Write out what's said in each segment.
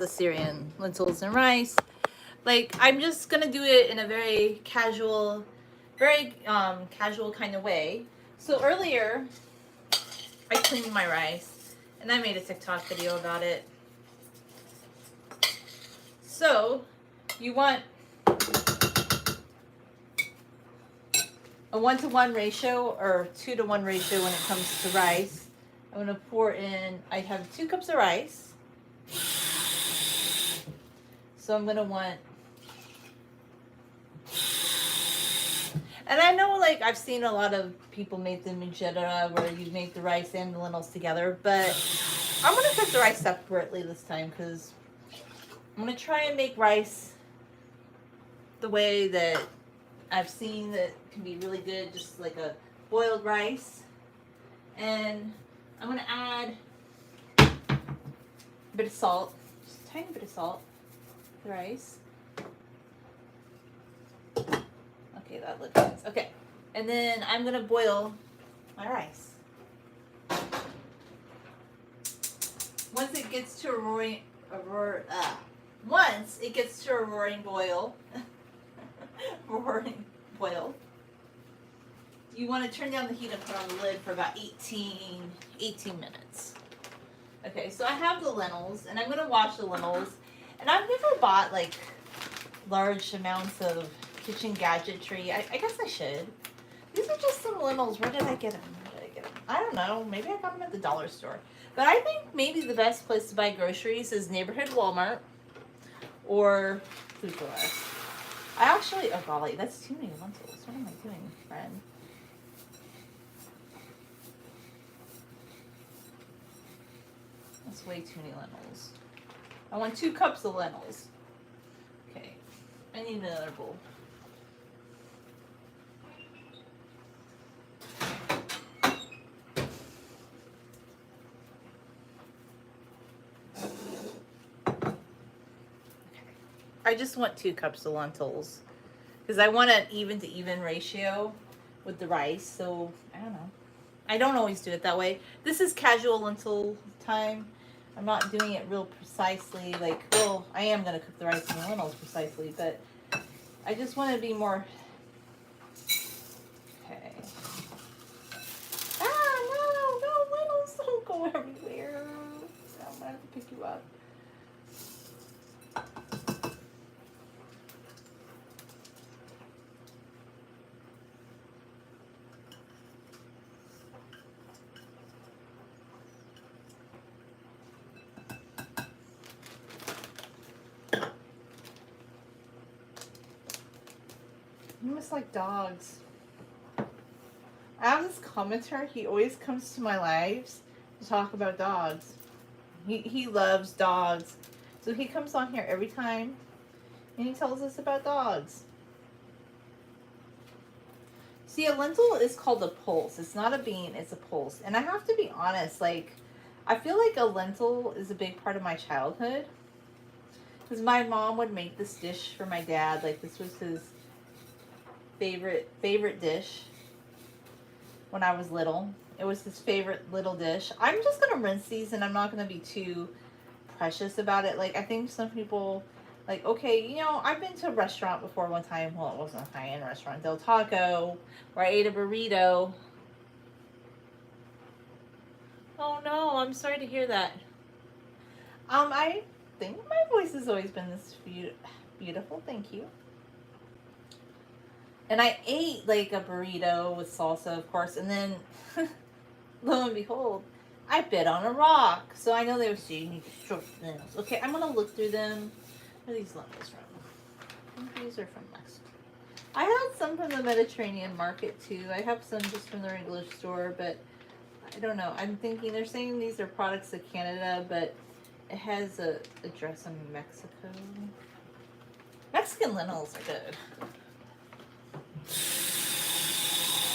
the Syrian lentils and rice. Like, I'm just gonna do it in a very casual, casual kind of way. So earlier, I cleaned my rice, and I made a TikTok video about it. So, you want a 1-to-1 ratio or 2-to-1 ratio when it comes to rice. I'm gonna pour in, I have 2 cups of rice. So I'm gonna want, and I know, like, I've seen a lot of people make the Mujadara where you make the rice and the lentils together, but I'm gonna cook the rice separately this time because I'm gonna try and make rice the way that I've seen that can be really good, just like a boiled rice. And I'm gonna add a bit of salt, just a tiny bit of salt to the rice. Okay, that looks nice. Okay, and then I'm gonna boil my rice. Once it gets to a roaring boil, roaring boil, you want to turn down the heat and put on the lid for about 18 minutes. Okay, so I have the lentils, and I'm gonna wash the lentils. And I've never bought like large amounts of kitchen gadgetry. I guess I should. These are just some lentils. Where did I get them? I don't know. Maybe I got them at the dollar store. But I think maybe the best place to buy groceries is neighborhood Walmart or Food for Less. I actually, oh golly, that's too many lentils. What am I doing, friend? That's way too many lentils. I want 2 cups of lentils. Okay, I need another bowl. I just want 2 cups of lentils because I want an even to even ratio with the rice. So I don't know. I don't always do it that way. This is casual lentil time. I'm not doing it real precisely. Like, well, I am going to cook the rice and the lentils precisely, but I just want to be more. Okay. Ah, no, lentils don't go everywhere. I'm going to have to pick you up. You must like dogs. I have this commenter. He always comes to my lives to talk about dogs. He loves dogs. So he comes on here every time and he tells us about dogs. See, a lentil is called a pulse. It's not a bean, it's a pulse. And I have to be honest, like, I feel like a lentil is a big part of my childhood. Because my mom would make this dish for my dad. Like, this was his favorite dish when I was little. It was his favorite little dish. I'm just going to rinse these and I'm not going to be too precious about it. Like, I think some people, like, okay, you know, I've been to a restaurant before one time. Well, it wasn't a high-end restaurant. Del Taco, where I ate a burrito. Oh, no, I'm sorry to hear that. I think my voice has always been this beautiful. Thank you. And I ate like a burrito with salsa, of course, and then lo and behold, I bit on a rock. So I know they were saying you need to short nails. Okay, I'm gonna look through them. Where are these lentils from? I think these are from Mexico. I had some from the Mediterranean market too. I have some just from the regular store, but I don't know. I'm thinking they're saying these are products of Canada, but it has a address in Mexico. Mexican lentils are good.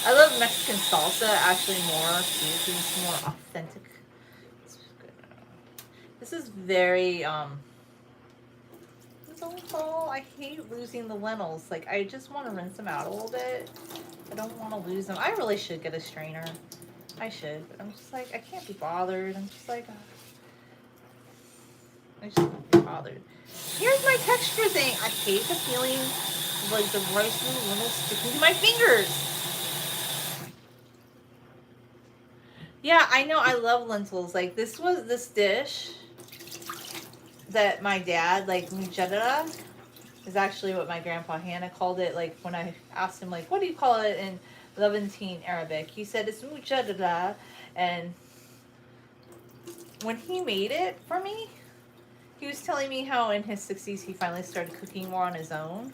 I love Mexican salsa actually more too. It's more authentic. It's good. This is very lentil. I hate losing the lentils. Like, I just want to rinse them out a little bit. I don't want to lose them. I really should get a strainer. I should, but I'm just like, I can't be bothered. I'm just like, I just can't be bothered. Here's my texture thing. I hate the feeling of like the rice and the lentils sticking to my fingers. Yeah, I know. I love lentils. Like this was this dish that my dad, like Mujadara, is actually what my grandpa Hannah called it. Like when I asked him, like, what do you call it in Levantine Arabic? He said it's Mujadara. And when he made it for me, he was telling me how in his 60s he finally started cooking more on his own.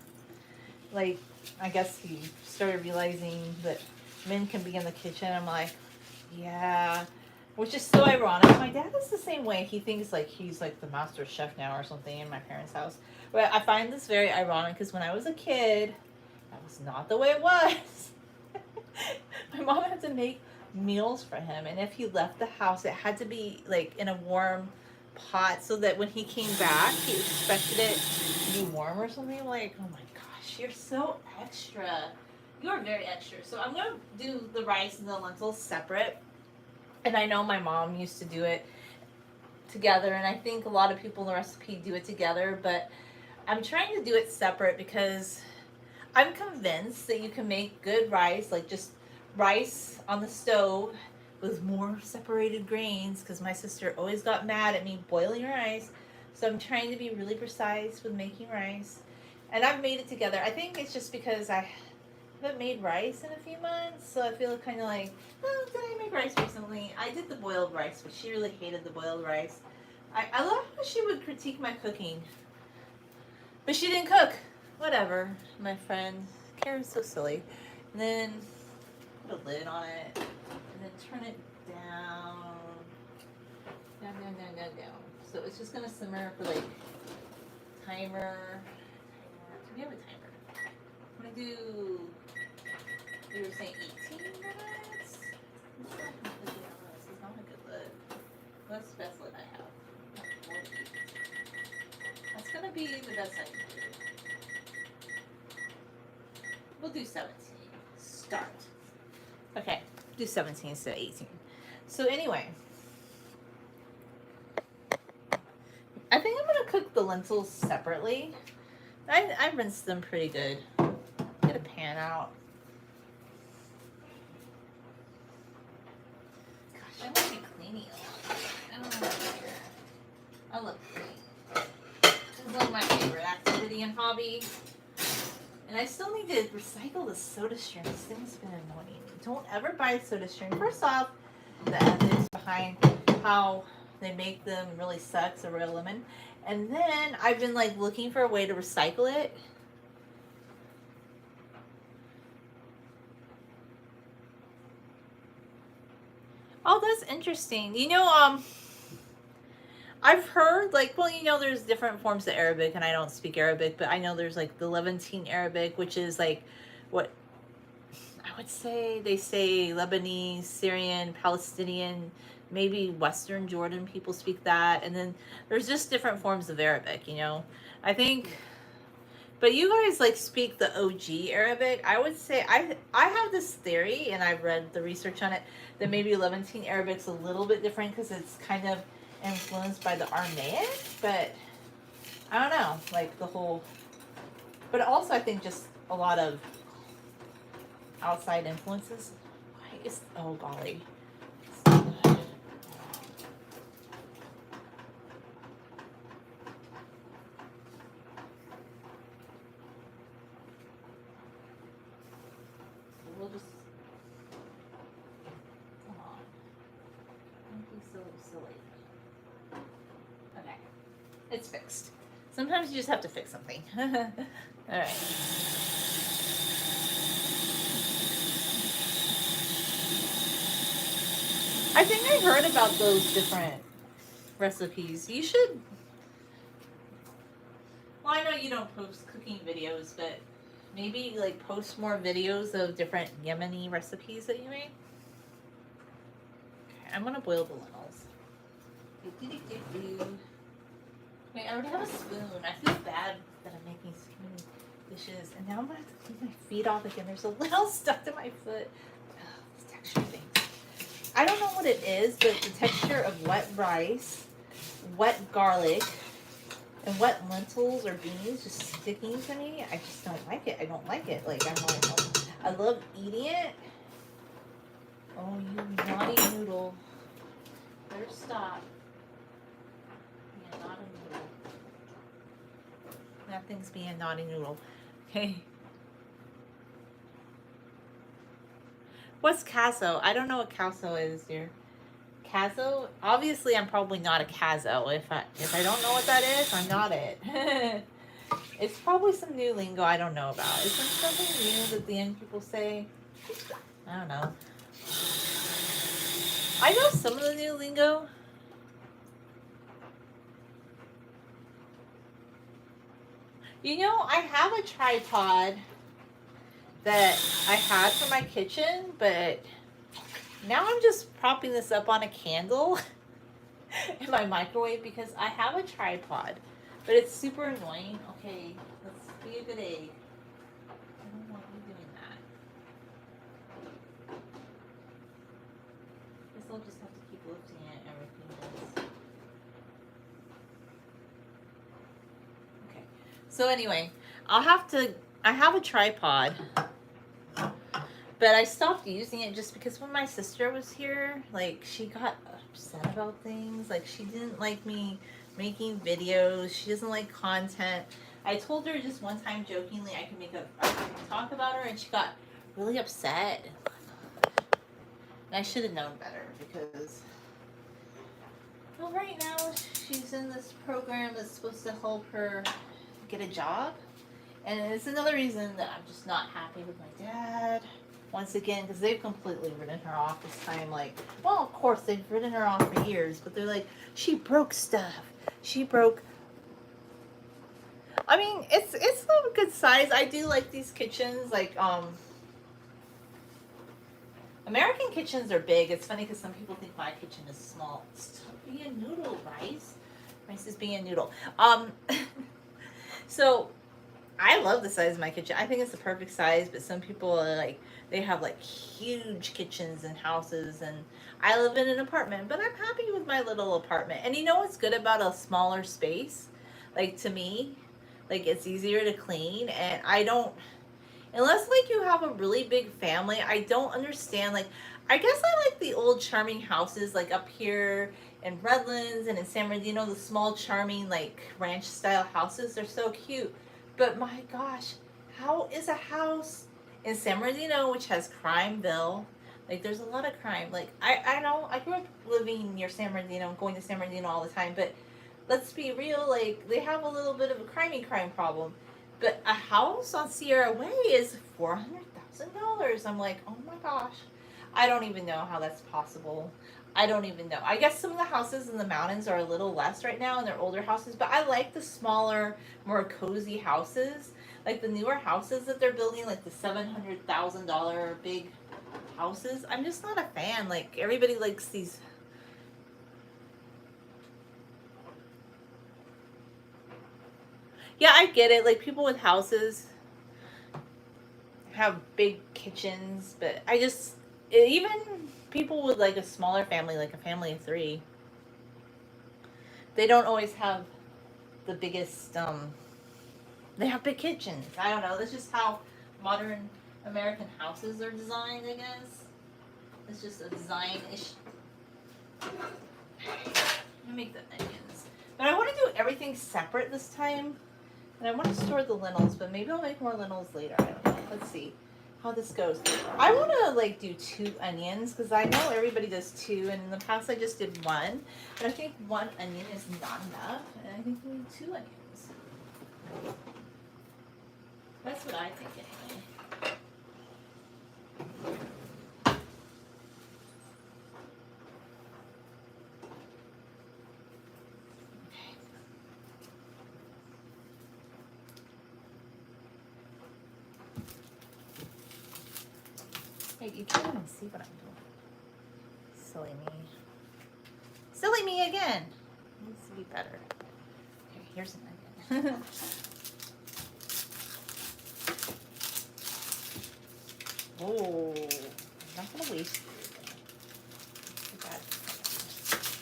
Like, I guess he started realizing that men can be in the kitchen. I'm like, yeah. Which is so ironic. My dad is the same way. He thinks like he's like the master chef now or something in my parents' house. But I find this very ironic because when I was a kid, that was not the way it was. My mom had to make meals for him, and if he left the house, it had to be like in a warm pot so that when he came back, he expected it to be warm or something. I'm like, oh my gosh, you're so extra. You're very extra. So I'm gonna do the rice and the lentils separate. And I know my mom used to do it together, and I think a lot of people in the recipe do it together, but I'm trying to do it separate because I'm convinced that you can make good rice, like just rice on the stove with more separated grains, because my sister always got mad at me boiling rice. So I'm trying to be really precise with making rice. And I've made it together. I think it's just because I haven't made rice in a few months, so I feel kind of like, oh, did I make rice recently? I did the boiled rice, but she really hated the boiled rice. I love how she would critique my cooking, but she didn't cook. Whatever, my friend. Karen's so silly. And then put a lid on it, and then turn it down. Down. So it's just gonna simmer for like timer. Do we have a timer? I'm gonna do, we were saying 18 minutes? This is not a good lid. What's the best lid I have? That's gonna be the best I can do. We'll do 17. Start. Okay, do 17 instead of 18. So anyway, I think I'm gonna cook the lentils separately. I rinsed them pretty good. Get a pan out. Gosh, I want to be cleaning a lot. I don't know here. I love cleaning. This is like my favorite activity and hobby. And I still need to recycle the soda stream. This thing's been annoying me. Don't ever buy soda stream. First off, the ethics behind how they make them really sucks, a real lemon. And then I've been like looking for a way to recycle it. Oh, that's interesting. You know, I've heard like, well, you know, there's different forms of Arabic, and I don't speak Arabic, but I know there's like the Levantine Arabic, which is like what I would say they say Lebanese, Syrian, Palestinian, maybe Western Jordan people speak that, and then there's just different forms of Arabic, you know. I think, but you guys like speak the OG Arabic. I would say I have this theory, and I've read the research on it, that maybe Levantine Arabic's a little bit different because it's kind of influenced by the Aramaic, but I don't know, like the whole, but also I think just a lot of outside influences. Why is, oh golly. We'll just, come on. Don't be so silly. Okay. It's fixed. Sometimes you just have to fix something. Alright. I think I heard about those different recipes. You should. Well, I know you don't post cooking videos, but maybe like post more videos of different Yemeni recipes that you made. Okay, I'm gonna boil the lentils. Wait, I already have a spoon. I feel bad that I'm making so many dishes, and now I'm gonna have to clean my feet off again. There's a little stuck to my foot. Ugh, this texture thing. I don't know what it is, but the texture of wet rice, wet garlic, And wet lentils or beans just sticking to me, I just don't like it. I don't like it. Like, I'm like, oh, I love eating it. Oh, you naughty noodle. Better stop. Yeah, naughty noodle. That thing's being a naughty noodle. Okay. What's caso? I don't know what caso is, dear. Caso? Obviously, I'm probably not a caso. If I don't know what that is, I'm not it. It's probably some new lingo I don't know about. Is there something new that the young people say? I don't know. I know some of the new lingo. You know, I have a tripod that I had for my kitchen, but now I'm just propping this up on a candle in my microwave because I have a tripod, but it's super annoying. Okay, let's be a good egg. I don't want you doing that. Guess I'll just have to keep lifting it. Everything does. Okay. So anyway, I have a tripod, but I stopped using it just because when my sister was here, like, she got upset about things. Like, she didn't like me making videos. She doesn't like content. I told her just one time jokingly I could talk about her, and she got really upset. And I should have known better because, well, right now she's in this program that's supposed to help her get a job. And it's another reason that I'm just not happy with my dad. Once again, because they've completely written her off this time. Like, well, of course, they've written her off for years, but they're like, she broke stuff. She broke. I mean, it's a good size. I do like these kitchens. Like, American kitchens are big. It's funny because some people think my kitchen is small. Stop being a noodle, Rice. Rice is being a noodle. So I love the size of my kitchen. I think it's the perfect size, but some people are like, they have like huge kitchens and houses, and I live in an apartment, but I'm happy with my little apartment. And you know what's good about a smaller space? Like, to me, like, it's easier to clean, and I don't, unless like you have a really big family, I don't understand. Like, I guess I like the old charming houses like up here in Redlands and in San Bernardino, the small charming like ranch style houses. They're so cute. But my gosh, how is a house in San Bernardino, which has Crimeville, like, there's a lot of crime. Like, I know I grew up living near San Bernardino, going to San Bernardino all the time, but let's be real, like, they have a little bit of a crime problem. But a house on Sierra Way is $400,000. I'm like, oh my gosh. I don't even know how that's possible. I don't even know. I guess some of the houses in the mountains are a little less right now, and they're older houses, but I like the smaller, more cozy houses. Like the newer houses that they're building, like the $700,000 big houses. I'm just not a fan. Like, everybody likes these. Yeah, I get it. Like, people with houses have big kitchens, but I just, even people with like a smaller family, like a family of 3, they don't always have the biggest, they have big kitchens. I don't know. That's just how modern American houses are designed, I guess. It's just a design issue. Let me make the onions. But I want to do everything separate this time. And I want to store the lentils, but maybe I'll make more lentils later. I don't know. Let's see how this goes. I want to like do 2 onions because I know everybody does 2, and in the past I just did 1. But I think 1 onion is not enough, and I think we need 2 onions. That's what I think anyway. Hey, you can't even see what I'm doing. Silly me. Silly me again. Needs to be better. Okay, here's an onion. Oh, I'm not going to waste anything.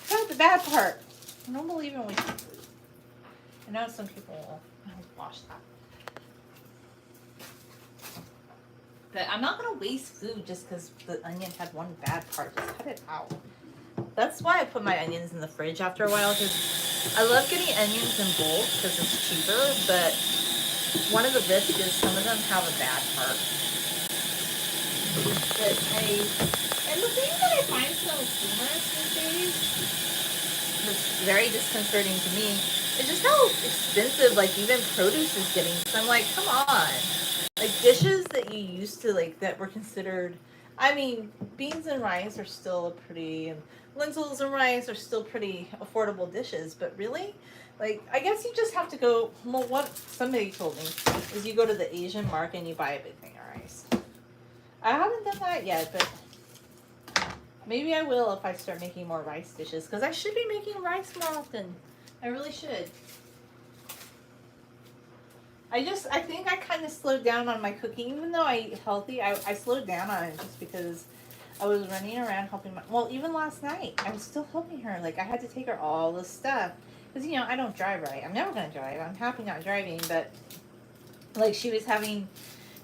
That's the bad part. I don't believe in wasting food. I know some people will wash that. But I'm not going to waste food just because the onion had one bad part. Just cut it out. That's why I put my onions in the fridge after a while, because I love getting onions in bulk because it's cheaper, but one of the risks is some of them have a bad part. And the thing that I find so humorous these days, that's very disconcerting to me, is just how expensive, like, even produce is getting. So I'm like, come on. Like, dishes that you used to, like, that were considered, I mean, beans and rice are still pretty, and lentils and rice are still pretty affordable dishes, but really, like, I guess you just have to go, well, what somebody told me is you go to the Asian market and you buy a big thing of rice. I haven't done that yet, but maybe I will if I start making more rice dishes, because I should be making rice more often. I really should. I think I kind of slowed down on my cooking, even though I eat healthy. I slowed down on it just because I was running around helping well, even last night, I was still helping her. Like, I had to take her all this stuff. Because, you know, I don't drive right. I'm never going to drive. I'm happy not driving. But, like, she was having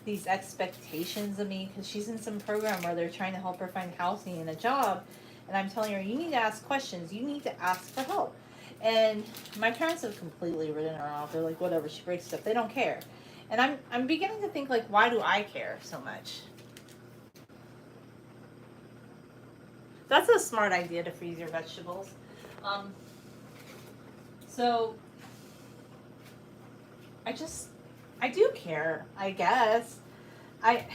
these expectations of me because she's in some program where they're trying to help her find housing and a job. And I'm telling her, you need to ask questions. You need to ask for help. And my parents have completely written her off. They're like, whatever, she breaks stuff. They don't care. And I'm beginning to think, like, why do I care so much? That's a smart idea to freeze your vegetables. So I do care, I guess. I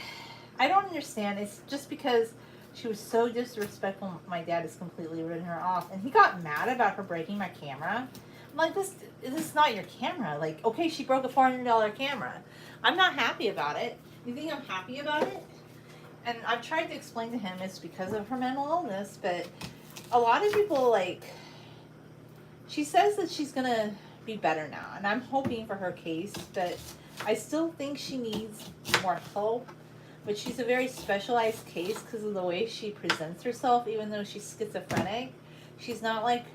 don't understand. It's just because she was so disrespectful. My dad has completely written her off, and he got mad about her breaking my camera. I'm like, this is not your camera. Like, okay, she broke a $400 camera. I'm not happy about it. You think I'm happy about it? And I've tried to explain to him it's because of her mental illness, but a lot of people, like, she says that she's gonna be better now, and I'm hoping for her case, but I still think she needs more help. But she's a very specialized case because of the way she presents herself. Even though she's schizophrenic, she's not like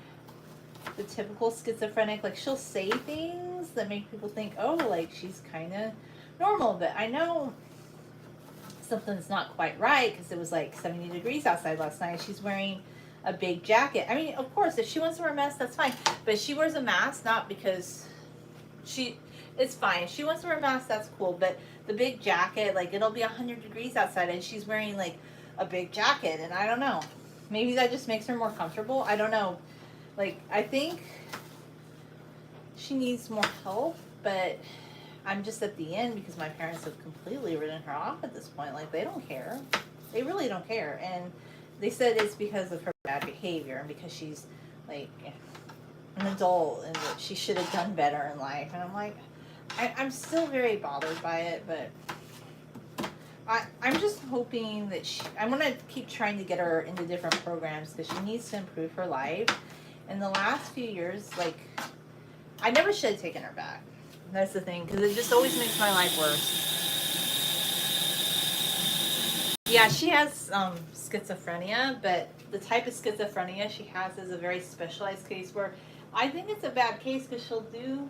the typical schizophrenic. Like, she'll say things that make people think, oh, like, she's kind of normal. But I know something's not quite right because it was like 70 degrees outside last night. She's wearing a big jacket. I mean, of course, if she wants to wear a mask, that's fine. But she wears a mask not because it's fine. If she wants to wear a mask, that's cool. But the big jacket, like, it'll be 100 degrees outside and she's wearing, like, a big jacket. And I don't know. Maybe that just makes her more comfortable. I don't know. Like, I think she needs more help, but I'm just at the end because my parents have completely written her off at this point. Like, they don't care. They really don't care. And they said it's because of her bad behavior and because she's, like, an adult and that she should have done better in life. And I'm like, I'm still very bothered by it, but I'm just hoping that I'm going to keep trying to get her into different programs because she needs to improve her life. In the last few years, like, I never should have taken her back. That's the thing, because it just always makes my life worse. Yeah, she has schizophrenia, but the type of schizophrenia she has is a very specialized case where I think it's a bad case because she'll do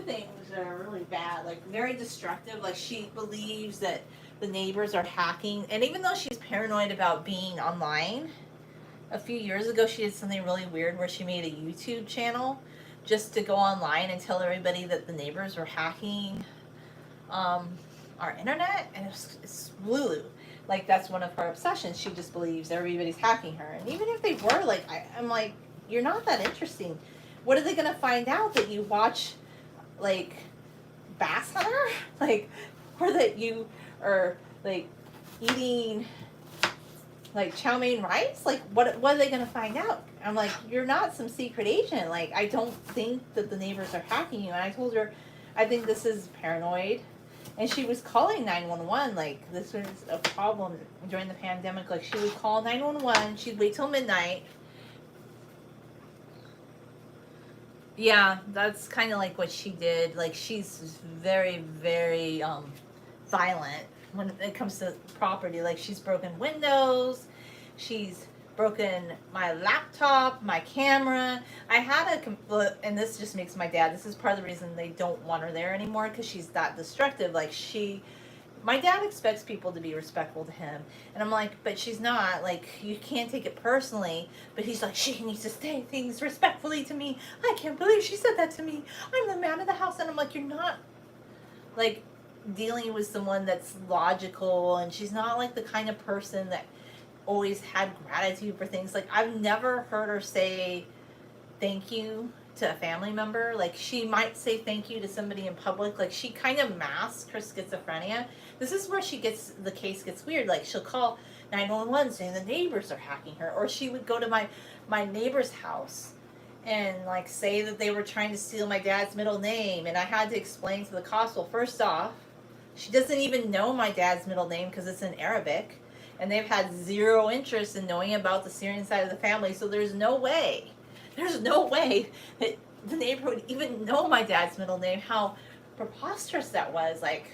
things that are really bad, like very destructive. Like, she believes that the neighbors are hacking, and even though she's paranoid about being online, a few years ago she did something really weird where she made a YouTube channel just to go online and tell everybody that the neighbors were hacking our internet, and it's Lulu. Like, that's one of her obsessions. She just believes everybody's hacking her, and even if they were, like, I'm like, you're not that interesting. What are they gonna find out, that you watch, like, Bass Hunter, like, or that you are, like, eating, like, chow mein rice? Like, what are they gonna find out? I'm like, you're not some secret agent. Like, I don't think that the neighbors are hacking you. And I told her, I think this is paranoid. And she was calling 911. Like, this was a problem during the pandemic. Like, she would call 911. She'd wait till midnight. Yeah, that's kind of like what she did. Like, she's very, very violent when it comes to property. Like, she's broken windows. She's broken my laptop, my camera. I had and this just makes my dad, this is part of the reason they don't want her there anymore, because she's that destructive. Like, my dad expects people to be respectful to him. And I'm like, but she's not. Like, you can't take it personally. But he's like, she needs to say things respectfully to me. I can't believe she said that to me. I'm the man of the house. And I'm like, you're not, like, dealing with someone that's logical. And she's not, like, the kind of person that always had gratitude for things. Like, I've never heard her say thank you to a family member. Like, she might say thank you to somebody in public. Like, she kind of masks her schizophrenia. This is where the case gets weird. Like, she'll call 911 saying the neighbors are hacking her. Or she would go to my neighbor's house and, like, say that they were trying to steal my dad's middle name. And I had to explain to the cops, well, first off, she doesn't even know my dad's middle name because it's in Arabic. And they've had zero interest in knowing about the Syrian side of the family. So there's no way that the neighbor would even know my dad's middle name. How preposterous that was. Like,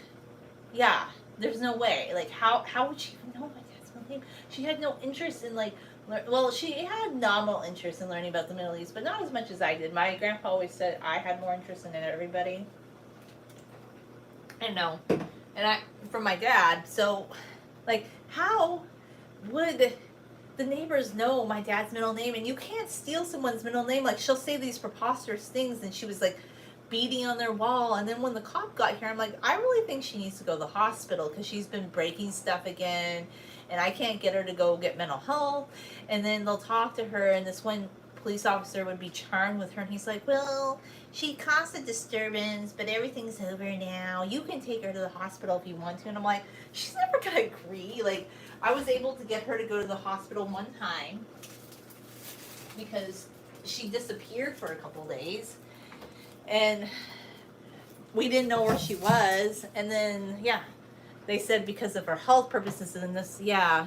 yeah, there's no way. Like, how would she even know my dad's middle name? She had no interest in, like, well, she had nominal interest in learning about the Middle East, but not as much as I did. My grandpa always said I had more interest in it than everybody. I know. And from my dad. So, like, how would the neighbors know my dad's middle name? And you can't steal someone's middle name. Like, she'll say these preposterous things, and she was, like, beating on their wall. And then when the cop got here, I'm like, I really think she needs to go to the hospital because she's been breaking stuff again, and I can't get her to go get mental health. And then they'll talk to her, and this one police officer would be charmed with her, and he's like, well, she caused a disturbance, but everything's over now. You can take her to the hospital if you want to. And I'm like, she's never gonna agree. Like, I was able to get her to go to the hospital one time because she disappeared for a couple days, and we didn't know where she was. And then, yeah, they said because of her health purposes and this, yeah.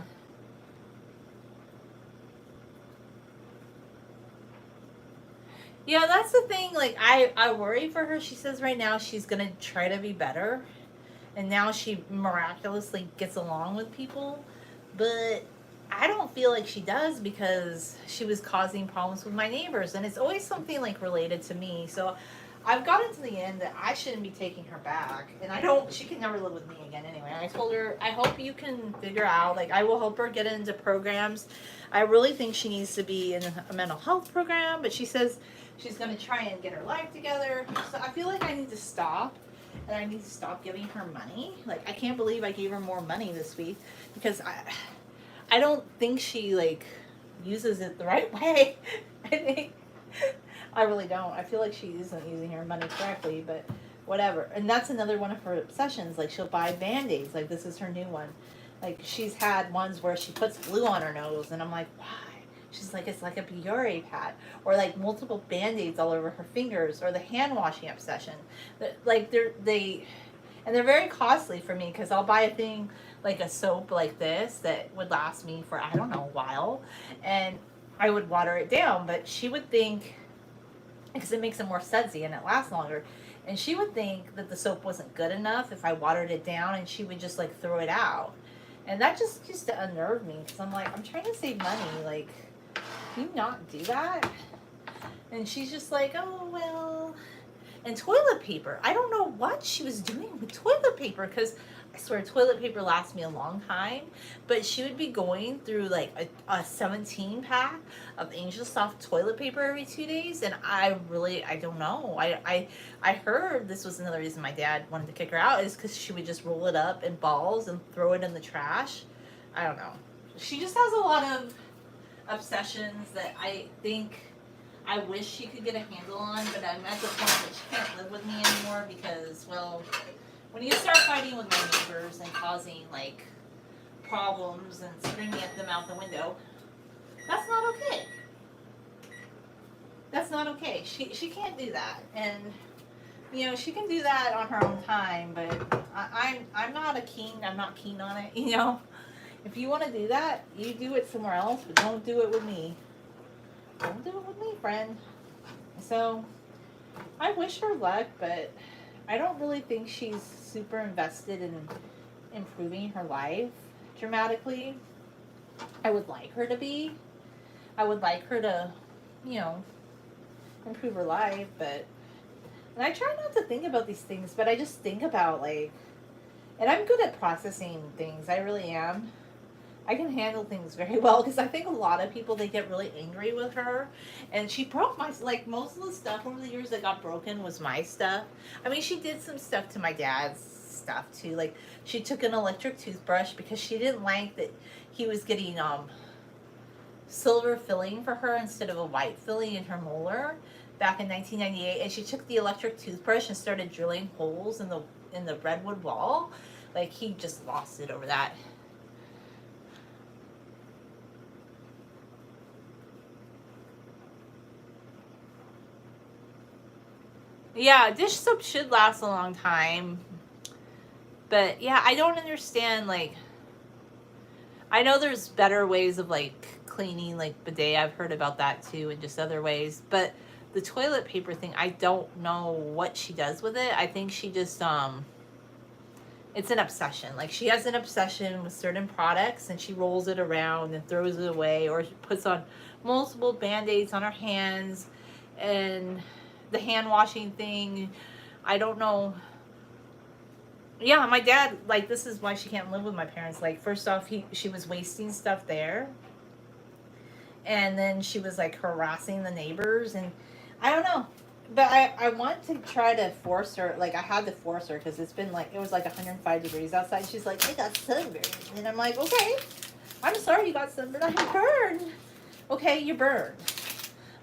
Yeah, that's the thing. Like, I worry for her. She says right now she's going to try to be better. And now she miraculously gets along with people. But I don't feel like she does because she was causing problems with my neighbors. And it's always something, like, related to me. So I've gotten to the end that I shouldn't be taking her back. And she can never live with me again anyway. I told her, I hope you can figure out, like, I will help her get into programs. I really think she needs to be in a mental health program. But she says she's going to try and get her life together. So I feel like I need to stop. And I need to stop giving her money. Like, I can't believe I gave her more money this week. Because I don't think she, like, uses it the right way. I really don't. I feel like she isn't using her money correctly, but whatever. And that's another one of her obsessions. Like, she'll buy Band-Aids. Like, this is her new one. Like, she's had ones where she puts glue on her nose, and I'm like, why? She's like, it's like a Biore pad. Or, like, multiple Band-Aids all over her fingers. Or the hand-washing obsession. Like, they're very costly for me, because I'll buy a thing, like a soap like this, that would last me for, I don't know, a while. And I would water it down, but she would think, because it makes it more sudsy and it lasts longer, and she would think that the soap wasn't good enough if I watered it down, and she would just, like, throw it out. And that just used to unnerve me, because I'm like, I'm trying to save money, like, can you not do that? And she's just like, oh, well. And toilet paper. I don't know what she was doing with toilet paper, because I swear toilet paper lasts me a long time. But she would be going through, like, a 17 pack of Angel Soft toilet paper every 2 days. And I don't know. I heard this was another reason my dad wanted to kick her out, is because she would just roll it up in balls and throw it in the trash. I don't know. She just has a lot of obsessions that I think I wish she could get a handle on, but I'm at the point that she can't live with me anymore because, well, when you start fighting with my neighbors and causing, like, problems and screaming at them out the window, that's not okay. That's not okay. She can't do that. And, you know, she can do that on her own time, but I'm not keen on it, you know. If you want to do that, you do it somewhere else, but don't do it with me. Don't do it with me, friend. So, I wish her luck, but I don't really think she's super invested in improving her life dramatically. I would like her to be, I would like her to, you know, improve her life, but, and I try not to think about these things, but I just think about, like, and I'm good at processing things. I really am. I can handle things very well because I think a lot of people, they get really angry with her, and she broke my, like, most of the stuff over the years that got broken was my stuff. I mean, she did some stuff to my dad's stuff too. Like, she took an electric toothbrush because she didn't like that he was getting silver filling for her instead of a white filling in her molar back in 1998, and she took the electric toothbrush and started drilling holes in the redwood wall. Like, he just lost it over that. Yeah, dish soap should last a long time. But yeah, I don't understand, like, I know there's better ways of, like, cleaning, like bidet. I've heard about that too, and just other ways. But the toilet paper thing, I don't know what she does with it. I think she just it's an obsession. Like, she has an obsession with certain products, and she rolls it around and throws it away, or puts on multiple band-aids on her hands. And the hand washing thing, I don't know. Yeah, my dad, like, this is why she can't live with my parents. Like, first off, she was wasting stuff there, and then she was, like, harassing the neighbors, and I don't know. But I want to try to force her, like, I had to force her because it's been, like, it was like 105 degrees outside. She's like, I got sunburned. And I'm like, okay, I'm sorry you got sunburned. I'm burned. Okay, you're burned.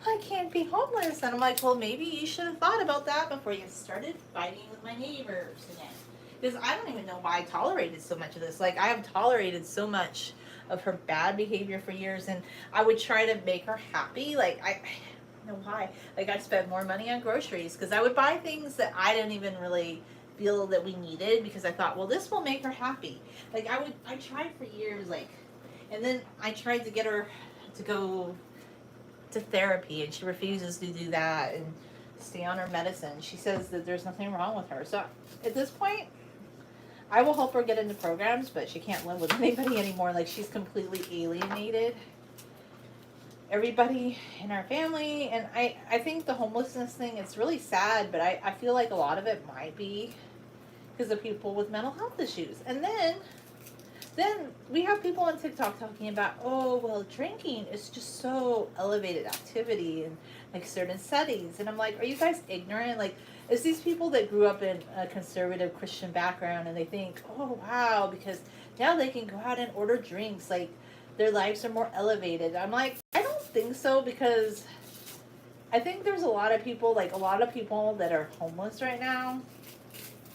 I can't be homeless. And I'm like, well, maybe you should have thought about that before you started fighting with my neighbors again. Because I don't even know why I tolerated so much of this. Like, I have tolerated so much of her bad behavior for years, and I would try to make her happy. Like, I don't know why. Like, I'd spend more money on groceries because I would buy things that I didn't even really feel that we needed because I thought, well, this will make her happy. Like, I tried for years, like, and then I tried to get her to go to therapy, and she refuses to do that and stay on her medicine. She says that there's nothing wrong with her. So at this point, I will help her get into programs, but she can't live with anybody anymore. Like, she's completely alienated everybody in our family. And I think the homelessness thing, it's really sad, but I feel like a lot of it might be because of people with mental health issues. And then we have people on TikTok talking about, oh, well, drinking is just so elevated activity in, like, certain settings. And I'm like, are you guys ignorant? Like, it's these people that grew up in a conservative Christian background, and they think, oh, wow, because now they can go out and order drinks. Like, their lives are more elevated. I'm like, I don't think so, because I think there's a lot of people that are homeless right now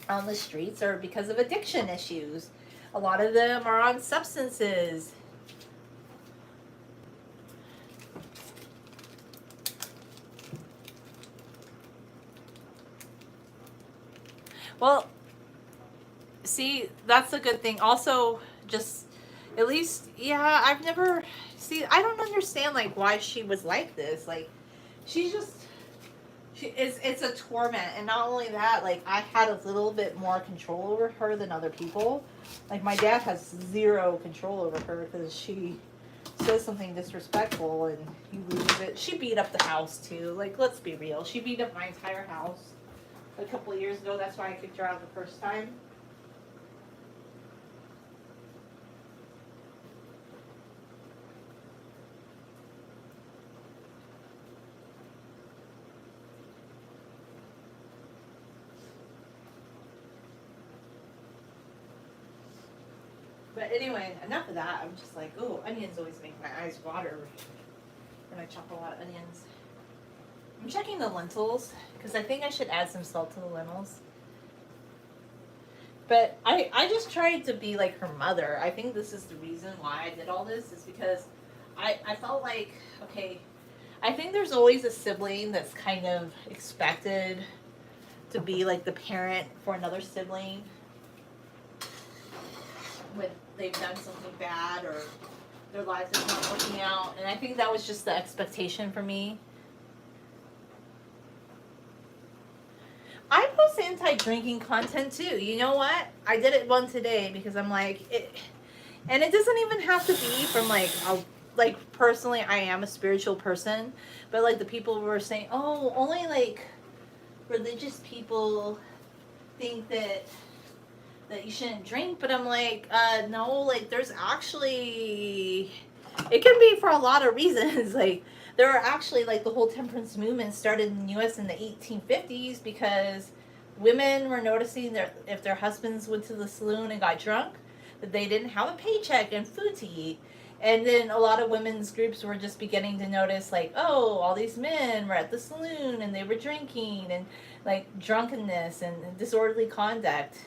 on the streets are because of addiction issues. A lot of them are on substances. Well, see, that's a good thing. Also, just, at least, yeah, I've never, see, I don't understand, like, why she was like this. Like, she's just, it's a torment. And not only that, like, I had a little bit more control over her than other people. Like, my dad has zero control over her because she says something disrespectful and he loses it. She beat up the house too. Like, let's be real. She beat up my entire house a couple of years ago. That's why I kicked her out the first time. But anyway, enough of that. I'm just like, oh, onions always make my eyes water when I chop a lot of onions. I'm checking the lentils because I think I should add some salt to the lentils. But I just tried to be like her mother. I think this is the reason why I did all this, is because I felt like, okay, I think there's always a sibling that's kind of expected to be like the parent for another sibling when they've done something bad or their lives is not working out. And I think that was just the expectation for me. I post anti-drinking content too. You know what? I did it one today because I'm like, and it doesn't even have to be from like like, personally, I am a spiritual person, but like the people were saying, oh, only like religious people think that you shouldn't drink, but I'm like, no, like there's actually, it can be for a lot of reasons. Like there are actually, like, the whole temperance movement started in the US in the 1850s because women were noticing that if their husbands went to the saloon and got drunk, that they didn't have a paycheck and food to eat. And then a lot of women's groups were just beginning to notice, like, oh, all these men were at the saloon and they were drinking, and like drunkenness and disorderly conduct.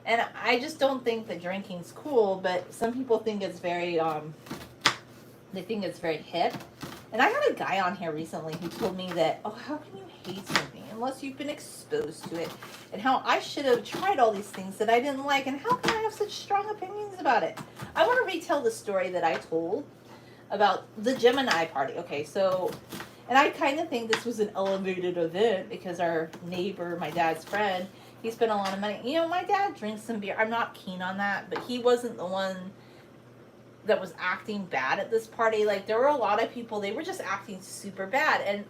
And I just don't think that drinking's cool, but some people think it's very, they think it's very hip. And I had a guy on here recently who told me that, oh, how can you hate something unless you've been exposed to it? And how I should have tried all these things that I didn't like, and how can I have such strong opinions about it? I want to retell the story that I told about the Gemini party. Okay, so, and I kind of think this was an elevated event because our neighbor, my dad's friend, he spent a lot of money. You know, my dad drinks some beer. I'm not keen on that, but he wasn't the one that was acting bad at this party. Like, there were a lot of people, they were just acting super bad. And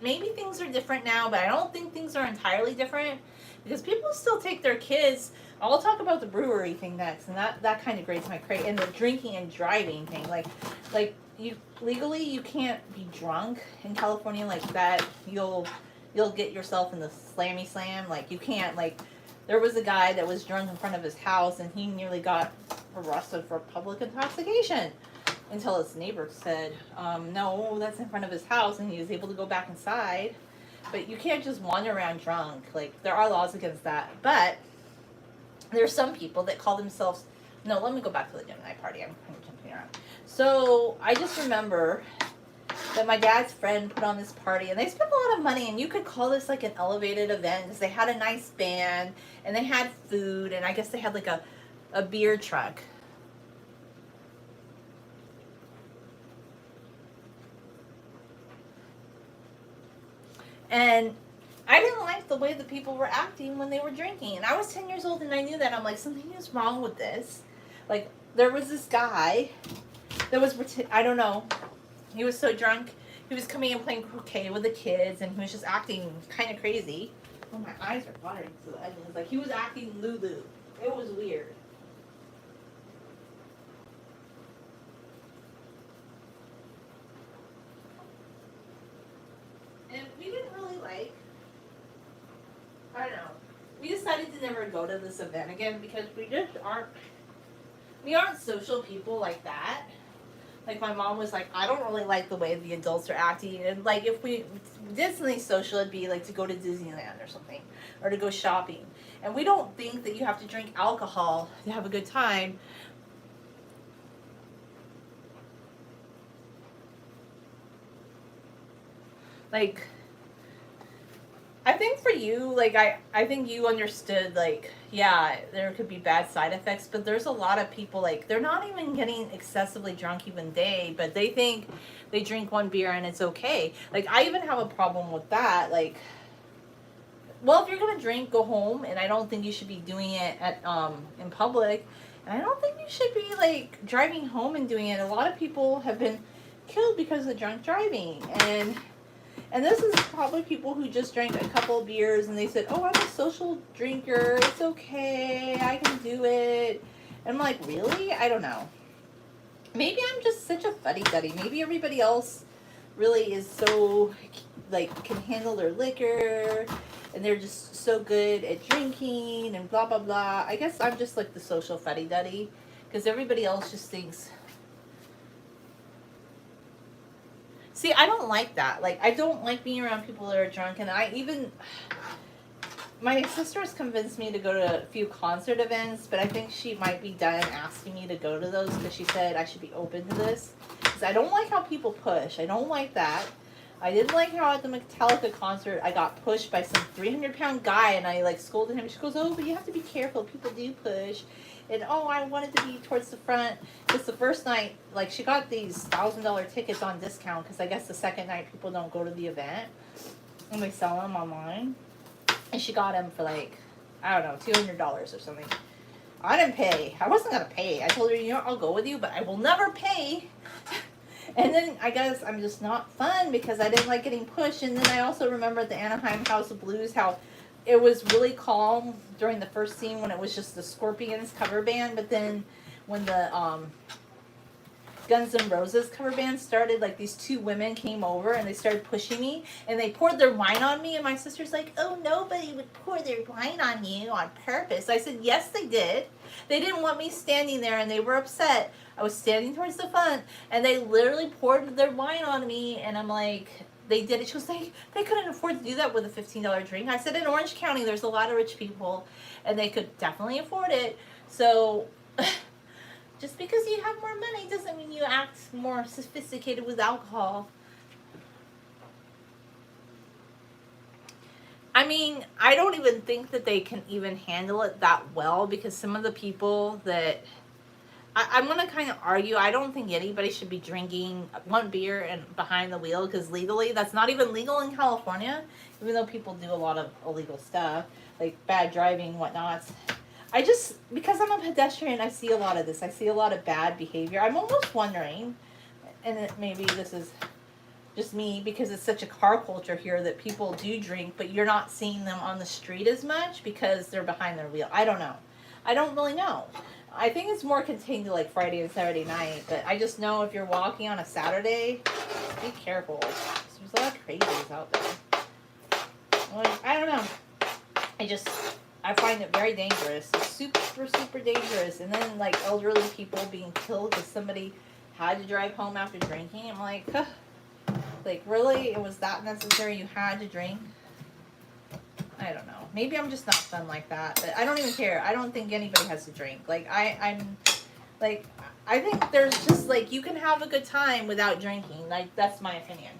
maybe things are different now, but I don't think things are entirely different because people still take their kids. I'll talk about the brewery thing next, and that kind of grates my crate. And the drinking and driving thing, like you legally you can't be drunk in California like that. You'll get yourself in the slammy slam. Like, you can't, like, there was a guy that was drunk in front of his house and he nearly got arrested for public intoxication until his neighbor said, no, that's in front of his house, and he was able to go back inside. But you can't just wander around drunk. Like, there are laws against that. But there's some people that call themselves, no, let me go back to the Gemini party. I'm kind of jumping around. So I just remember that my dad's friend put on this party, and they spent a lot of money, and you could call this like an elevated event because they had a nice band and they had food, and I guess they had like a beer truck. And I didn't like the way the people were acting when they were drinking. And I was 10 years old and I knew that. I'm like, something is wrong with this. Like, there was this guy that was, I don't know, he was so drunk. He was coming and playing croquet with the kids, and he was just acting kind of crazy. Oh, my eyes are watering. So it was like, he was acting Lulu. It was weird. And we didn't really like, I don't know. We decided to never go to this event again because we aren't social people like that. Like, my mom was like, I don't really like the way the adults are acting. And like, if we did something social, it'd be like to go to Disneyland or something, or to go shopping. And we don't think that you have to drink alcohol to have a good time. Like, I think for you, like, I think you understood, like, yeah, there could be bad side effects, but there's a lot of people, like, they're not even getting excessively drunk even day, but they think they drink one beer and it's okay. Like, I even have a problem with that. Like, well, if you're gonna drink, go home, and I don't think you should be doing it at in public, and I don't think you should be, like, driving home and doing it. A lot of people have been killed because of drunk driving, and this is probably people who just drank a couple of beers and they said, oh, I'm a social drinker. It's okay. I can do it. And I'm like, really? I don't know. Maybe I'm just such a fuddy-duddy. Maybe everybody else really is so, like, can handle their liquor, and they're just so good at drinking and blah, blah, blah. I guess I'm just like the social fuddy-duddy because everybody else just thinks, see, I don't like that. Like, I don't like being around people that are drunk. And my sister has convinced me to go to a few concert events, but I think she might be done asking me to go to those because she said I should be open to this. Because I don't like how people push. I don't like that. I didn't like how at the Metallica concert I got pushed by some 300-pound guy, and I, like, scolded him. She goes, oh, but you have to be careful. People do push. And, oh, I wanted to be towards the front. Because the first night, like, she got these $1,000 tickets on discount because I guess the second night people don't go to the event. And they sell them online. And she got them for, like, I don't know, $200 or something. I didn't pay. I wasn't going to pay. I told her, you know, I'll go with you, but I will never pay And then I guess I'm just not fun because I didn't like getting pushed. And then I also remember at the Anaheim House of Blues how it was really calm during the first scene when it was just the Scorpions cover band. But then when the Guns N' Roses cover band started, like these two women came over and they started pushing me and they poured their wine on me. And my sister's like, oh, nobody would pour their wine on you on purpose. I said, yes, they did. They didn't want me standing there and they were upset. I was standing towards the front and they literally poured their wine on me. And I'm like, they did it. She was like, they couldn't afford to do that with a $15 drink. I said, in Orange County, there's a lot of rich people and they could definitely afford it. So just because you have more money doesn't mean you act more sophisticated with alcohol. I mean, I don't even think that they can even handle it that well because some of the people that I'm going to kind of argue, I don't think anybody should be drinking one beer and behind the wheel because legally that's not even legal in California, even though people do a lot of illegal stuff like bad driving, whatnot. I just, because I'm a pedestrian, I see a lot of this. I see a lot of bad behavior. I'm almost wondering, and maybe this is just me because it's such a car culture here that people do drink, but you're not seeing them on the street as much because they're behind their wheel. I don't know. I don't really know. I think it's more contained to like Friday and Saturday night, but I just know if you're walking on a Saturday, be careful. There's a lot of crazies out there. Like, I don't know. I find it very dangerous. It's super, super dangerous. And then, like, elderly people being killed because somebody had to drive home after drinking. I'm like, huh. Like, really? It was that necessary? You had to drink? I don't know. Maybe I'm just not fun like that. But I don't even care. I don't think anybody has to drink. Like, I think there's just, like, you can have a good time without drinking. Like, that's my opinion.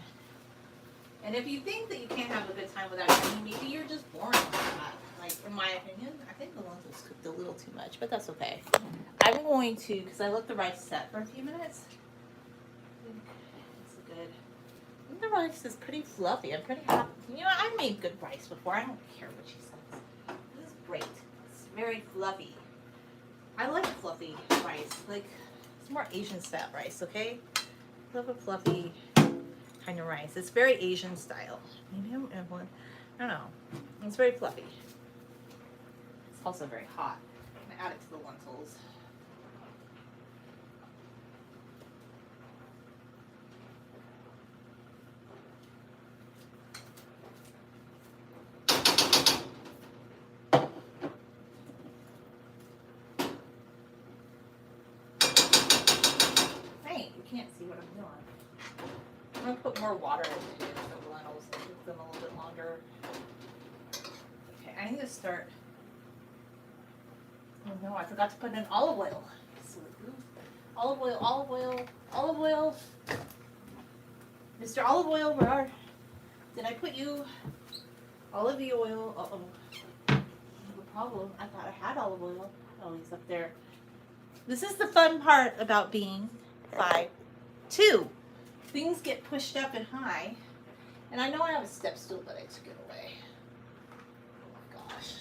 And if you think that you can't have a good time without drinking, maybe you're just boring like that. Like, in my opinion, I think the lentils cooked a little too much, but that's okay. I'm going to, because I let the rice set for a few minutes. It's good. I think the rice is pretty fluffy. I'm pretty happy. You know, I've made good rice before. I don't care what she says. This is great. It's very fluffy. I like fluffy rice. Like, it's more Asian style rice, okay? Love a fluffy kind of rice. It's very Asian style. Maybe I don't know. It's very fluffy. It's also very hot. I'm gonna add it to the lentils. Hey, you can't see what I'm doing. I'm gonna put more water into the lentils and cook them a little bit longer. Okay, I need to start. Oh no, I forgot to put in olive oil. Olive oil, olive oil, olive oil. Mr. Olive Oil, where are? Did I put you? Olive oil. Uh-oh. I have a problem. I thought I had olive oil. Oh, he's up there. This is the fun part about being 5'2". Things get pushed up and high. And I know I have a step stool, but I took it away. Oh my gosh.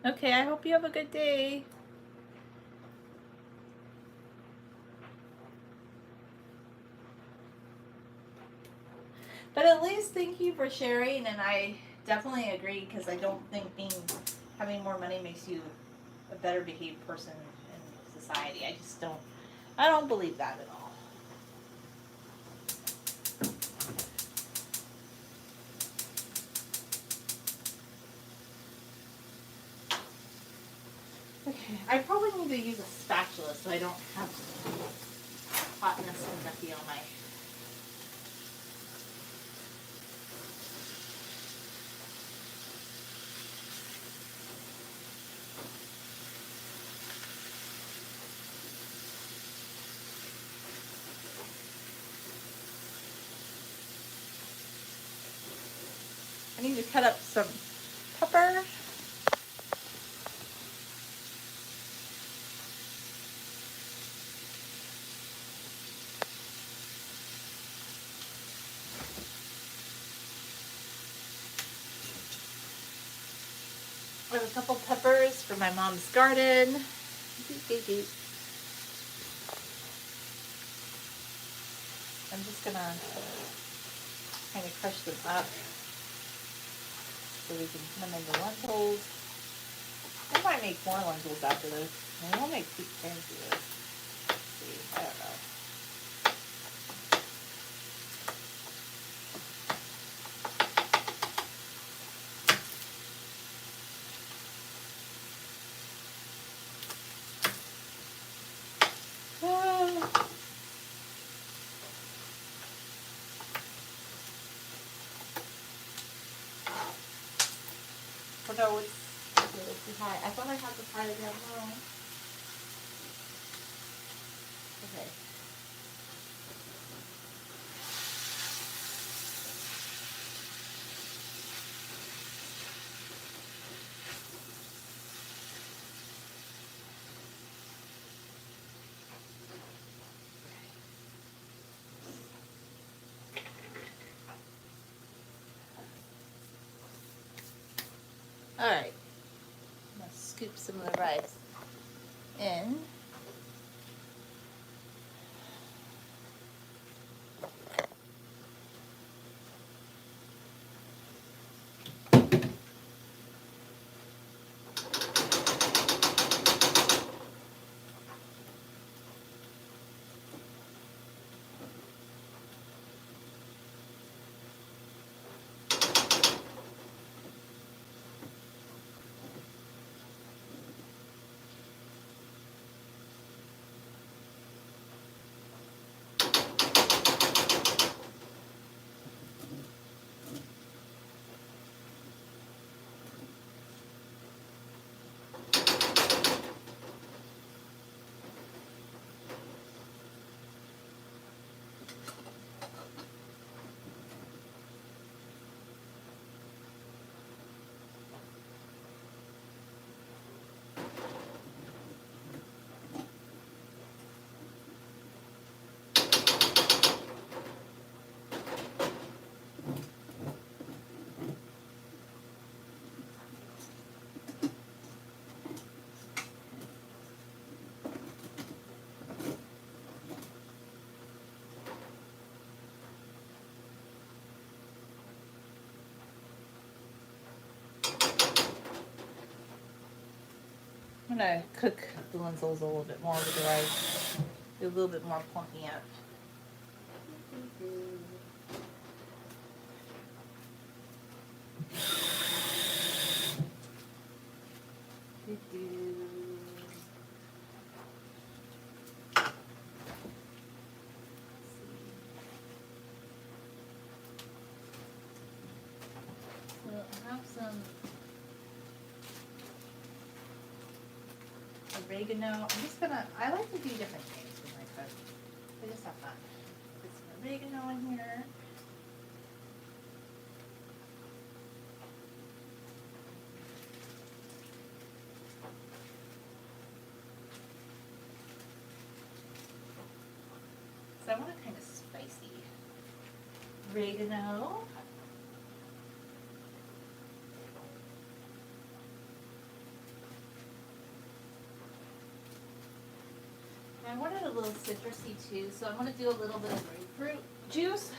Okay, I hope you have a good day. But at least thank you for sharing, and I definitely agree because I don't think having more money makes you a better behaved person in society. I don't believe that at all. Okay, I probably need to use a spatula so I don't have hotness and ducky on my. I need to cut up some pepper. have a couple peppers from my mom's garden. I'm just gonna kind of crush them up so we can put them into lentils. I might make more lentils after this. Maybe we'll make two pans of this. Let's see, I don't know. Oh no, it's a little too high. I thought I had the fire down low. Okay. All right. I'm gonna scoop some of the rice in. I'm gonna cook the lentils a little bit more with the rice. Do a little bit more plummy up. So I have some oregano. I'm just gonna, I like to do different things when I cook. I just have fun. Put some oregano in here. So I want it kind of spicy. Oregano. I want it a little citrusy too, so I'm going to do a little bit of grapefruit juice.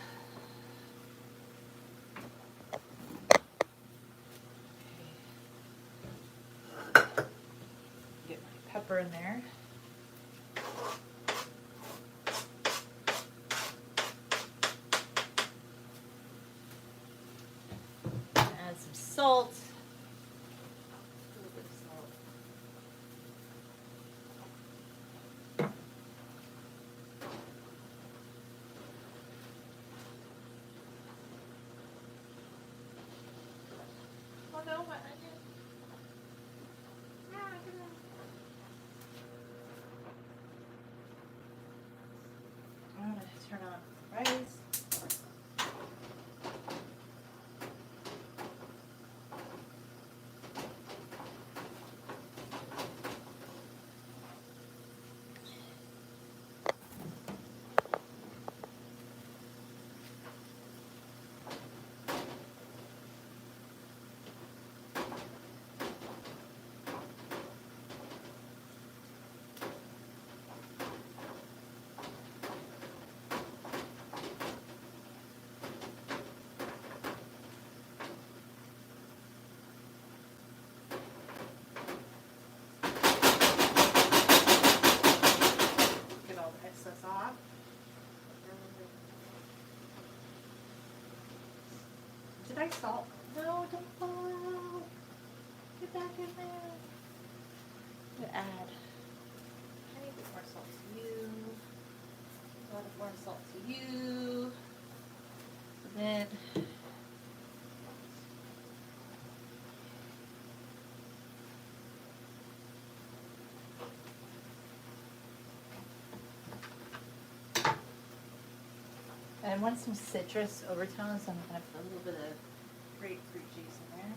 Get my pepper in there. Add some salt. A little bit of salt. Oh no, my onion. I'm going to turn on the rice. excess off. Did I salt? No, don't fall out. Get back in there. I'm gonna add a tiny bit more salt to you. A lot more salt to you. And then I want some citrus overtones, so I'm gonna put a little bit of grapefruit juice in there.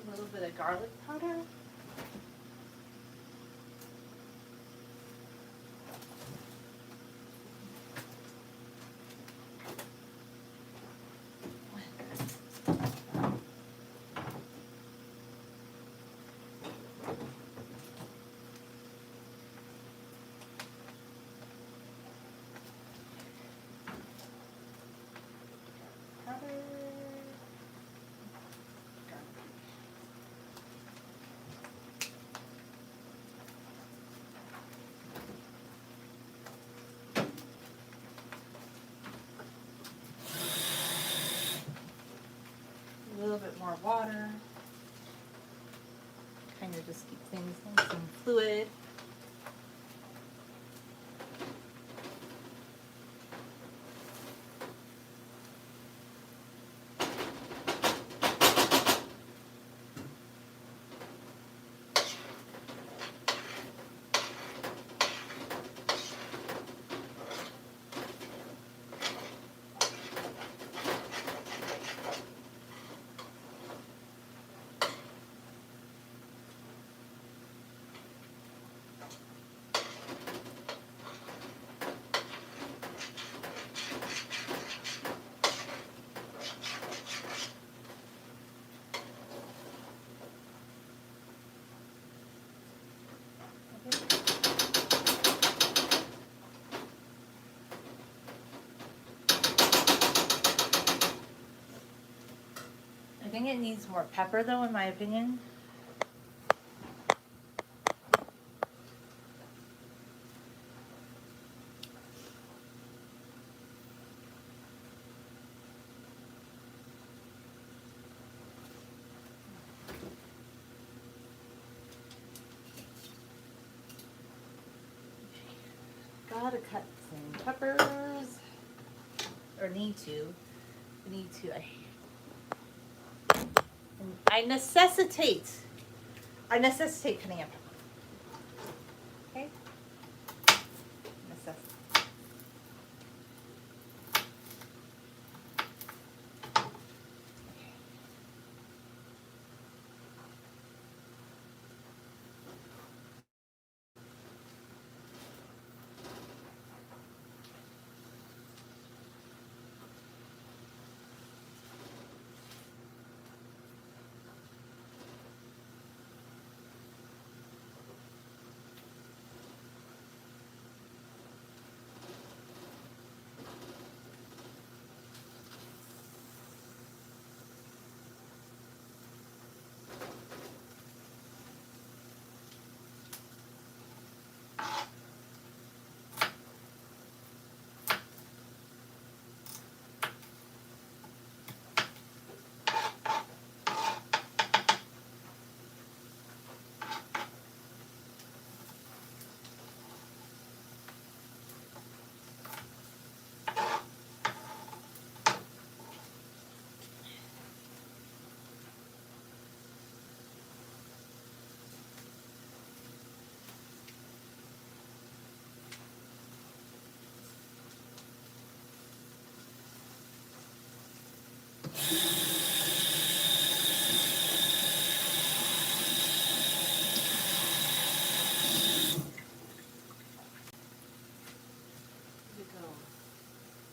A little bit of garlic powder. A little bit more water. Kind of just keep things nice and fluid. I think it needs more pepper though, in my opinion. Gotta cut some peppers, or need to. I necessitate cutting a pepper. Okay? Necessitate.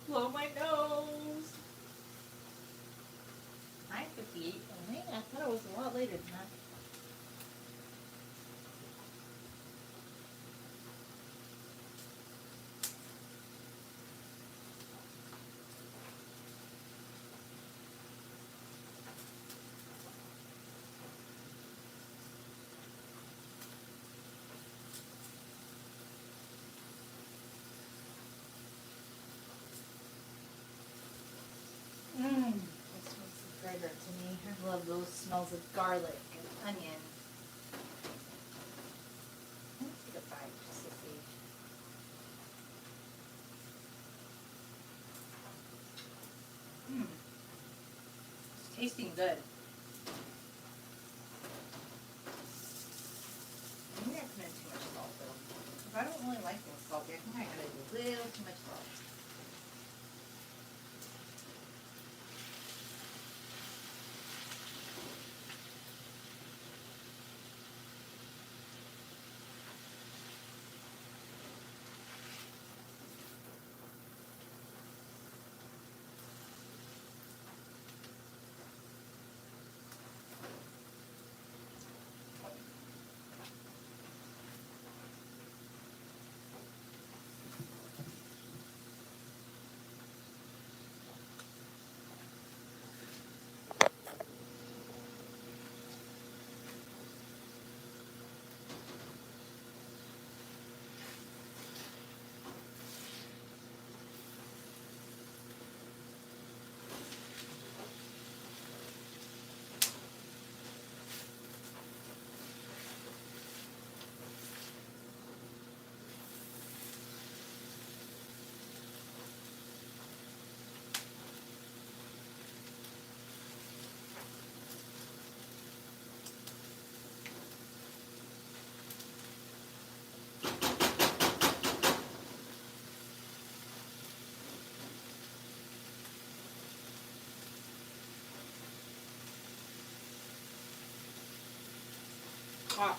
Blow my nose. 9:58 only. I thought it was a lot later than that. This smells fragrant to me. I love those smells of garlic and onion. Let's take a bite just to see. It's tasting good. I think I put in too much salt though. If I don't really like things salty, I think I added a little too much salt. Wow.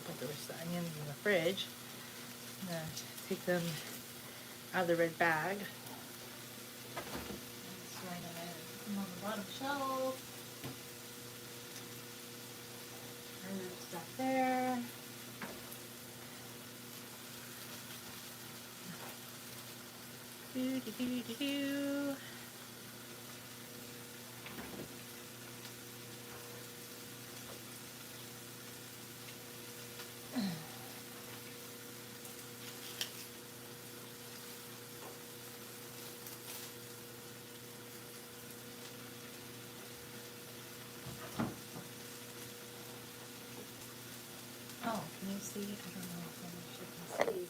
Put the rest of the onions in the fridge. I'm gonna take them out of the red bag. Just right on the bottom shelf. Herbs back there. Do do do do do. Oh, can you see? I don't know if you can see.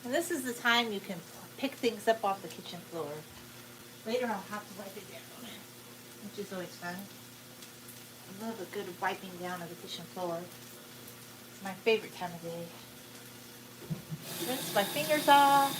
And this is the time you can pick things up off the kitchen floor. Later I'll have to wipe it down, which is always fun. I love a good wiping down of the kitchen floor. It's my favorite time of day. Rinse my fingers off.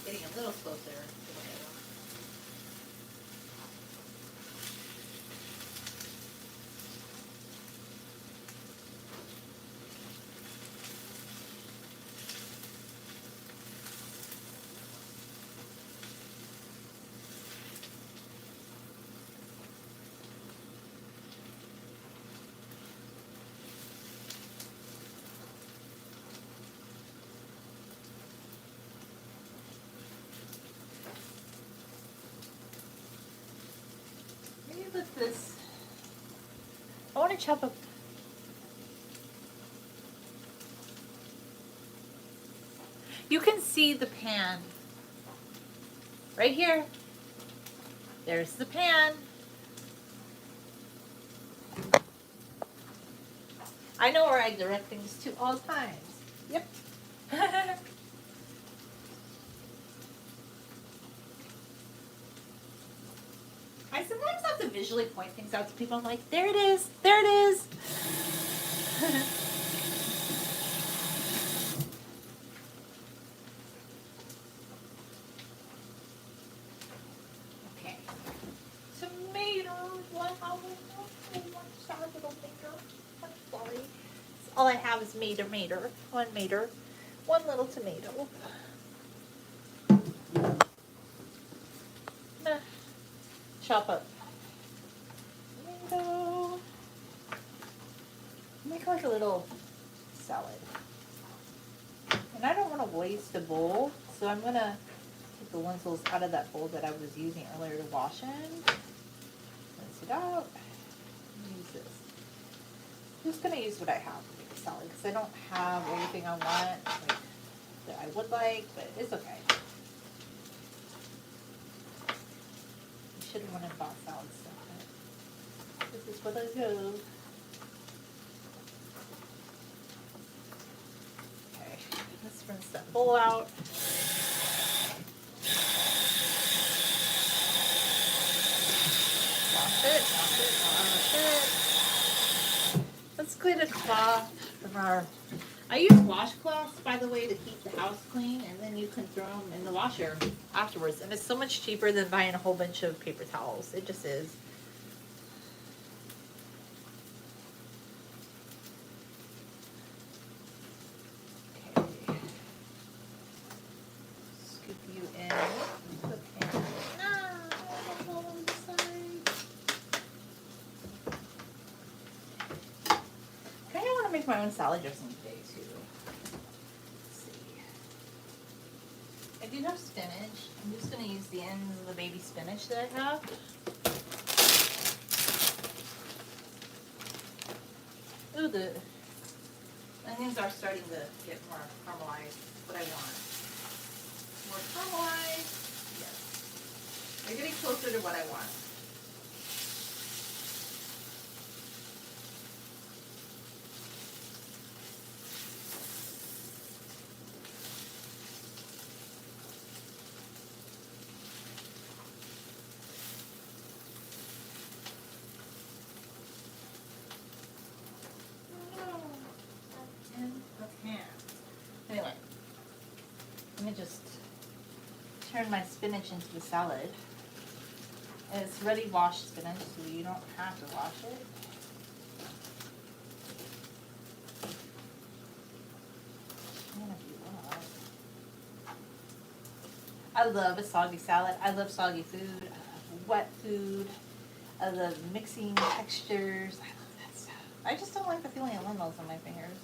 Getting a little closer to what I want. Maybe with this, I want to chop up. You can see the pan right here. There's the pan. I know where I direct things to all times. Yep. I sometimes have to visually point things out to people. I'm like, there it is. There it is. Okay. Tomatoes. What? One sad little tomato. I'm sorry. All I have is mater. One mater. One little tomato. Chop up tomato. Make like a little salad. And I don't want to waste a bowl, so I'm gonna take the lentils out of that bowl that I was using earlier to wash in. Rinse it out. Use this. I'm just gonna use what I have to make a salad because I don't have everything I want, like, that I would like, but it's okay. Should have went and bought salad stuff. This is what I do. Okay, let's rinse that bowl out. Wash it. Let's clean a cloth from our. I use washcloths, by the way, to keep the house clean, and then you can throw them in the washer afterwards. And it's so much cheaper than buying a whole bunch of paper towels. It just is. Okay. Scoop you in. The pan. I kind of want to make my own salad dressing today, too. Let's see. I do have spinach. I'm just going to use the ends of the baby spinach that I have. Ooh, the onions are starting to get more caramelized. What I want. More caramelized. Yes. They're getting closer to what I want. Anyway, let me just turn my spinach into the salad. And it's ready washed spinach, so you don't have to wash it. I love a soggy salad. I love soggy food. I love wet food. I love mixing textures. I love that stuff. I just don't like the feeling of lentils on my fingers.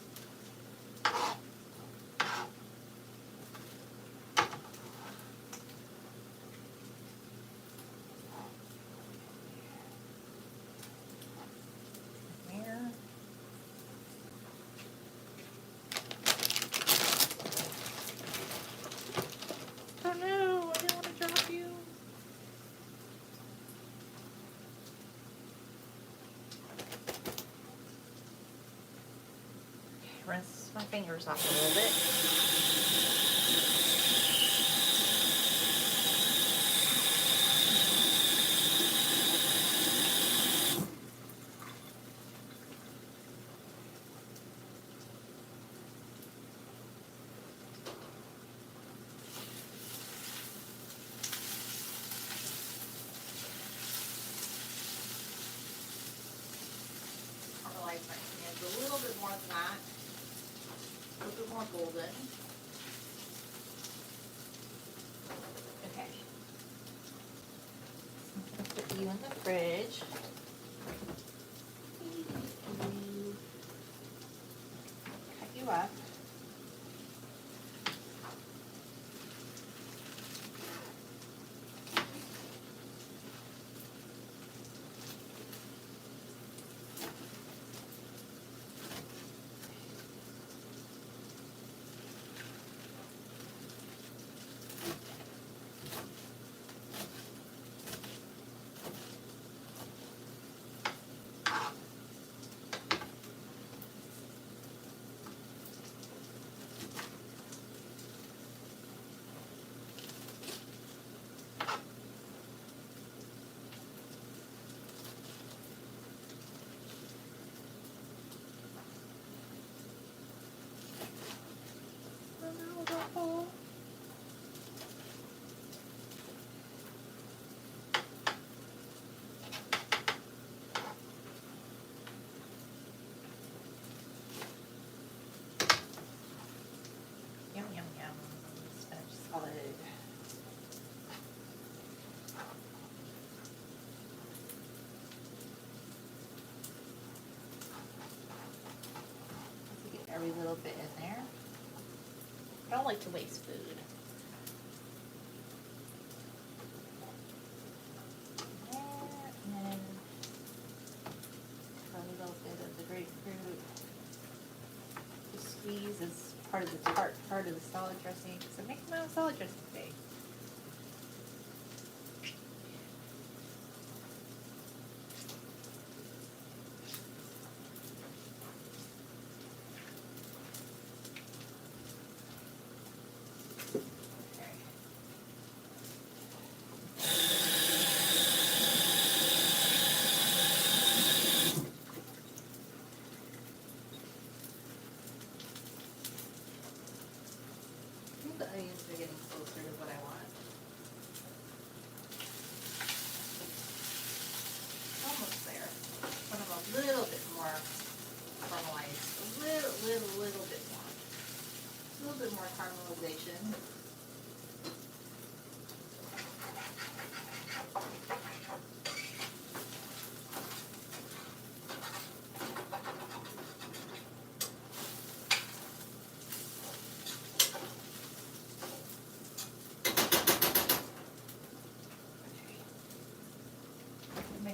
Rinse my fingers off a little bit. golden. Okay. I'm gonna put you in the fridge. Cut you up. Yum, yum, yum. Spinach salad. Get every little bit in there. I don't like to waste food. And then a little bit of the grapefruit. The squeeze is part of the tart part of the salad dressing. So make my own salad dressing today. The onions are getting closer to what I want. Almost there. But I'm a little bit more caramelized. A little bit more. A little bit more caramelization.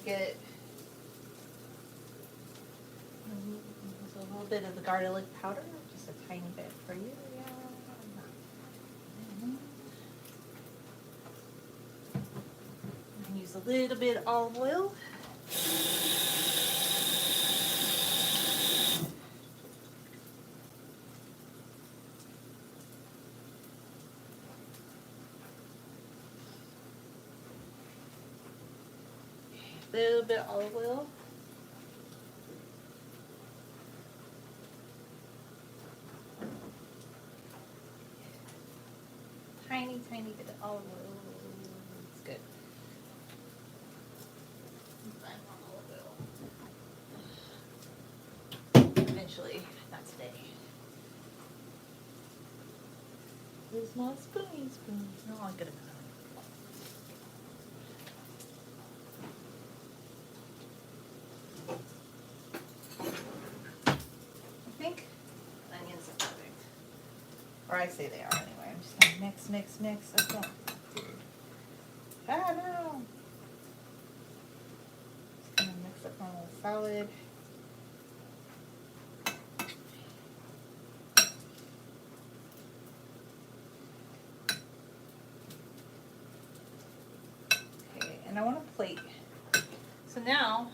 Get a little bit of the garlic powder, just a tiny bit for you. And use a little bit of olive oil. A little bit of olive oil. Tiny bit of olive oil. It's good. Eventually, not today. Where's my spoon? No, I'm gonna. Or I say they are anyway. I'm just gonna mix. Okay. Ah, no. Just gonna mix up my little salad. Okay, and I want a plate. So now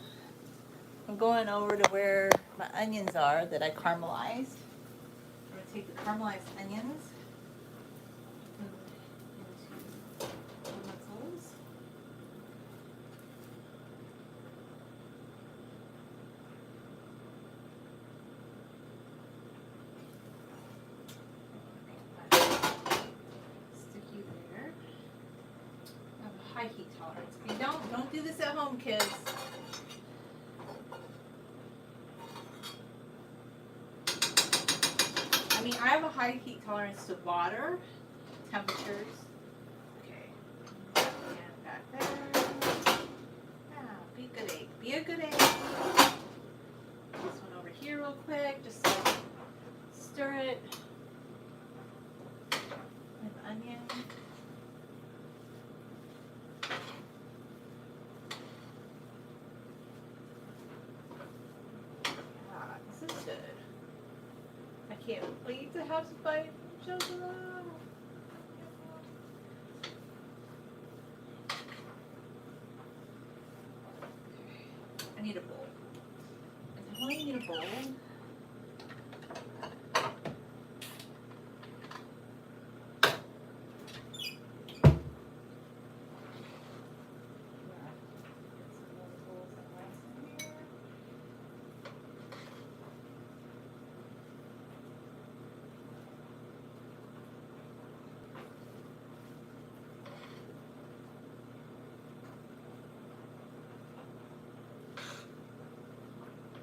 I'm going over to where my onions are that I caramelized. I'm going to take the caramelized onions into the lentils. Stick you there. I have a high heat tolerance. If you don't do this at home, kids. I mean, I have a high heat tolerance to water temperatures. Okay. And back there. Now, be a good egg. Be a good egg. This one over here real quick. Just stir it with onion. Yeah, this is good. I can't wait to have some bite from Mujadara. I need a bowl. I definitely need a bowl.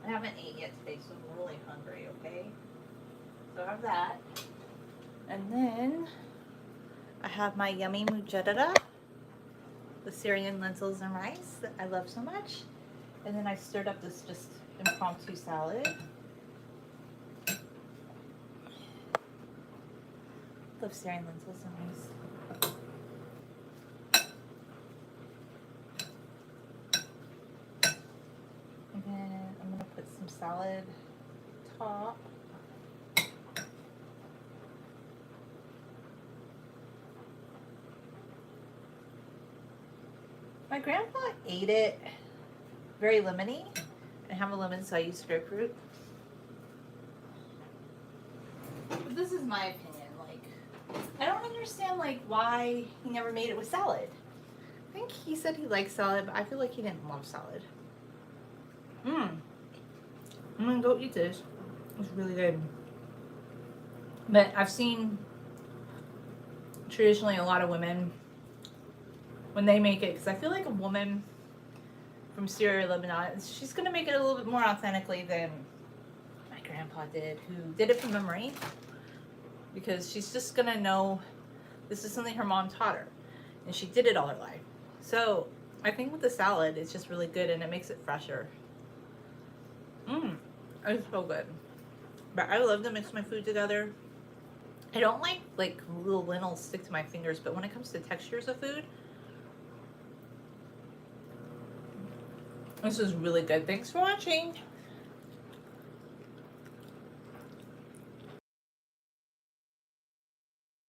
I haven't ate yet today, so I'm really hungry, okay? So I have that. And then I have my yummy Mujadara with Syrian lentils and rice that I love so much. And then I stirred up this just impromptu salad. Love Syrian lentils and rice. And then I'm gonna put some salad top. My grandpa ate it very lemony. I have a lemon, so I use grapefruit. But this is my opinion. Like, I don't understand like why he never made it with salad. I think he said he liked salad, but I feel like he didn't love salad. I'm gonna go eat this. It's really good. But I've seen traditionally a lot of women when they make it, because I feel like a woman from Syria or Lebanon, she's gonna make it a little bit more authentically than my grandpa did, who did it from memory, because she's just gonna know this is something her mom taught her, and she did it all her life. So I think with the salad, it's just really good, and it makes it fresher. It's so good. But I love to mix my food together. I don't like little lentils stick to my fingers, but when it comes to textures of food, this is really good. Thanks for watching.